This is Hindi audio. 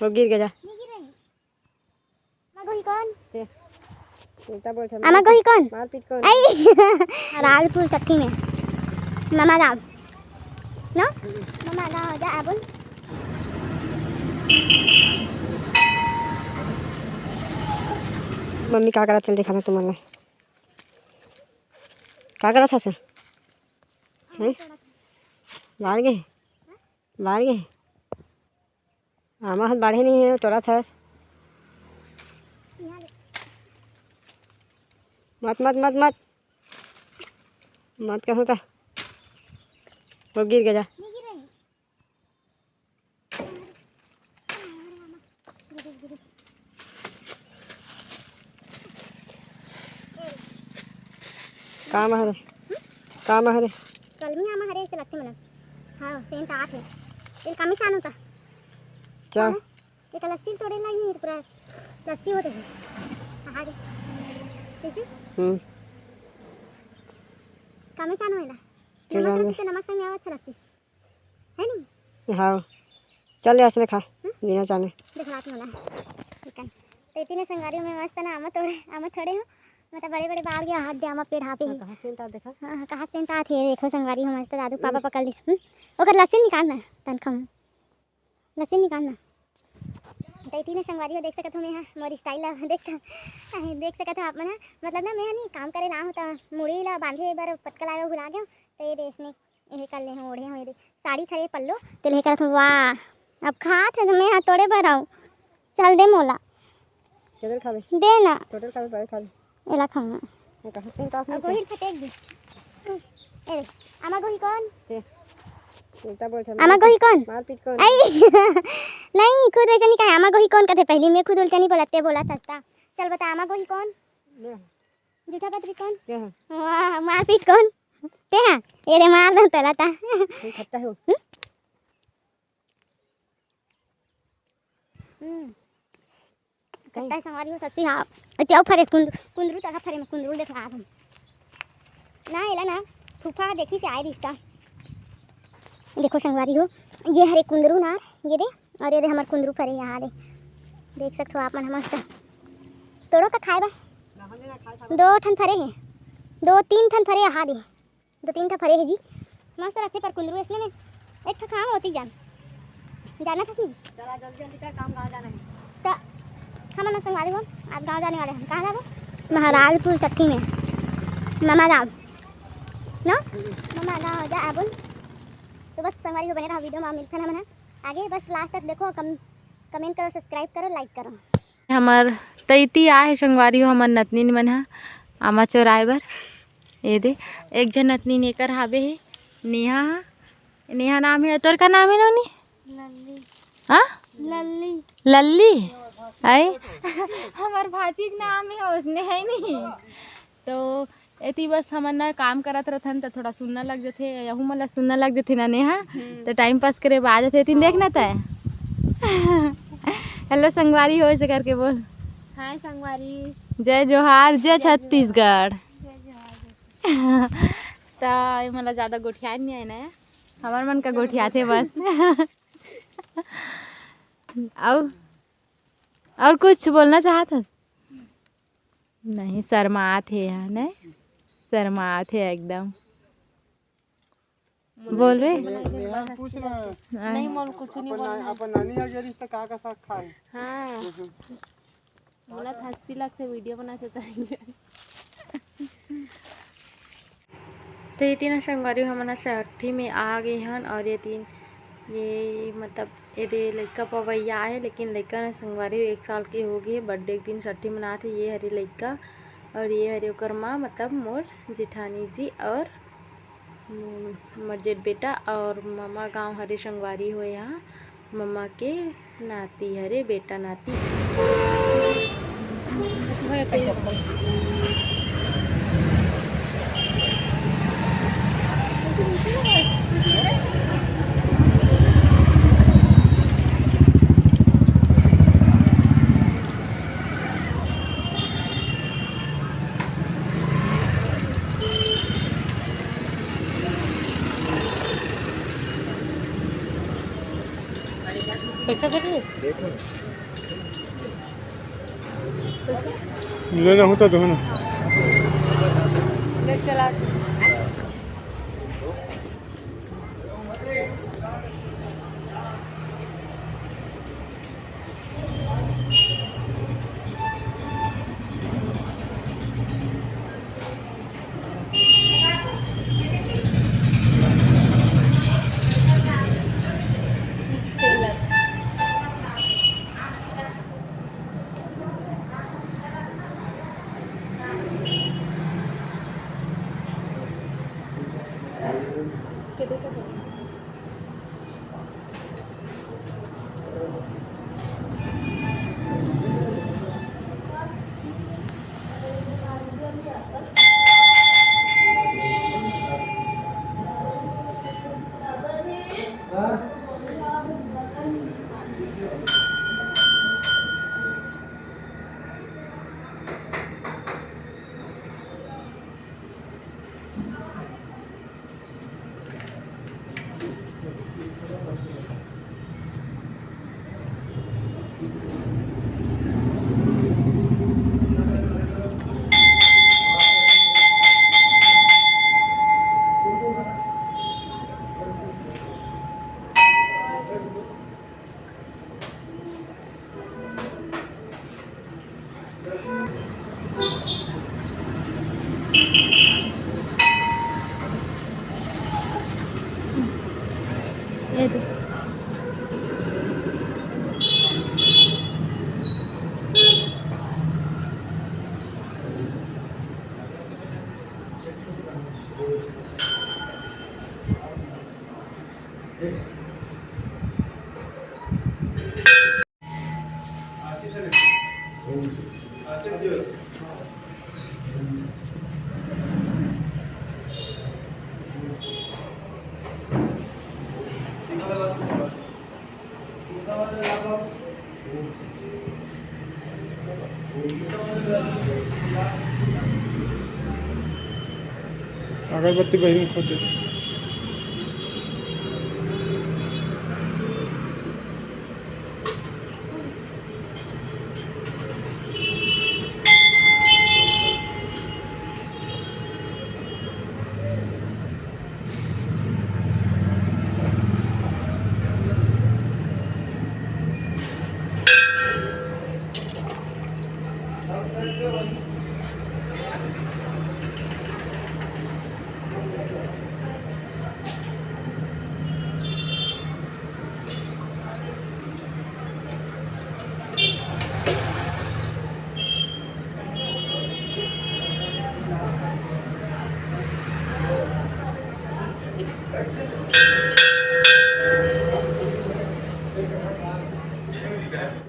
वो गिर गया। आमा गोही कौन मारपीट कौन राजपुर सखी में मामा गाँव ना मामा गाँव जा बोल। मम्मी क्या करा था दिखाना तुम्हारे क्या करा था सर बाढ़ गए आमा हाथ बाढ़े नहीं है तोड़ा था मत मत मत मत मत क्या होता वो गिर गया। काम हरे कलमी आमा हरे से लगते मतलब हाँ सेंट आठ है ये काम ही चालू था क्या ये लस्सी तोड़े लगी पूरा लस्सी होते हैं आगे कैसे काम ही चालू है ना नमक संग अच्छा लगती है नहीं। हाँ चल ऐसे खा बिना जाने देख रात में चिकन तो इतने संगारियों में मस्त ना आमा थोड़े हो मतलब बड़े बड़े बाल गया हाथ दे आमा पेड़ हाँ पे ही कहाँ सेंटा देखा हाँ कहाँ सेंटा थे देखो संगारी हो मस्त दादू पापा पकड़ ली ओकर लस्सी निकालना तनखा में लस्सी निकालना तो इतने संगवारी हो देख सकते हो मैं मोर स्टाइल देख सकते हो आप मन मतलब ना मैं नहीं काम करे ना होता मुड़ी ला बांधे बार पटका लागे भुला गया तो ये देश में यही कर ले हम ओढ़े हो साड़ी खड़े पल्लो तो ले कर वाह अब खा थे मैं हाँ तोड़े भर आऊँ चल दे मोला टोटल खावे दे ना टोटल खावे बड़े खावे एला खाना कहाँ सेंटा अब गोही फटेक दी ए आमा गोही कौन आमा गोही कौन मारपीट कौन नहीं खुद ऐसा नहीं कहा आमा गोही कौन कहते पहले मैं खुद उल्टा नहीं बोलते बोला था चल बता आमा गोही कौन जूठा पत्री कौन वाह मारपीट कौन ते हाँ ये रे मार दो तला था खट्टा हो खट्टा संवारी हो सच्ची हाँ त्यो फरे कुंदरू तक फरे में कुंदरू देख रहा हम ना एला ना फूफा देखी से आए रिश्ता देखो संगवारी हो ये हरे कुंदरू ना ये दे और ये दे हमारे कुंदरू फरे यहाँ दे देख सकते हो आप मन मस्त तोड़ो का खाए बा 2 ठन फरे हैं 2-3 ठन फरे यहाँ दे 2-3 ठन फरे है जी मस्त रखते पर कुंदरू इसमें में एक ठन काम होती जाना था चला जल्दी कर काम गाँव जाना है तो हम ना संगवारी हो आप गाँव जाने वाले हैं कहाँ जाओ महाराजपुर सखी में मामा गाँव ना मामा गाँव जा बोल तो बस संगवारी को बने रहा वीडियो में मिलता ना मना आगे बस लास्ट तक देखो कमेंट करो सब्सक्राइब करो लाइक करो हमार तैती आए संगवारी हो हमार नतनी मन हा आमा चोराए बर ये दे एक जन नतनी नेकर हाबे है नेहा नाम है तोर का नाम है नोनी लल्ली हाँ लल्ली आई हमार भाजी के नाम है उसने है नहीं तो एती बस हमन ना काम करत रहथन तो थोड़ा सुनना लग जाथे यहू मन सुनना लग जाथे ना नेहा तो टाइम पास करे बा जाथे तीन देखना था हेलो संगवारी हो ऐसे करके बोल हाय संगवारी जय जोहार जय छत्तीसगढ़ तो मतलब ज़्यादा गोठिया नहीं है ना हमार मन का गोठिया थे बस और कुछ बोलना चाहता नहीं शर्मात है यहाँ नहीं शर्मात है एकदम बोल रहे नहीं मोल कुछ नहीं बोलना अपन नानी आ गई तो का साथ खाए हाँ बोला था हंसी लगते वीडियो बनाते तो ये तीन संगवारी हमारा छठी में आ गए हन और ये मतलब ये लड़का पवैया है लेकिन लड़का ने संगवारी 1 साल की हो गई बर्थडे के दिन छठी मनाते ये हरे लड़का और ये हरे ओकर माँ मतलब मोर जेठानी जी और मोर जेठ बेटा और मामा गांव हरे संगवारी हो यहाँ मामा के नाती हरे बेटा नाती पैसा दे दे लेना होता तो है ना। ले चला ये दे अगरबत्ती बहिणी खोते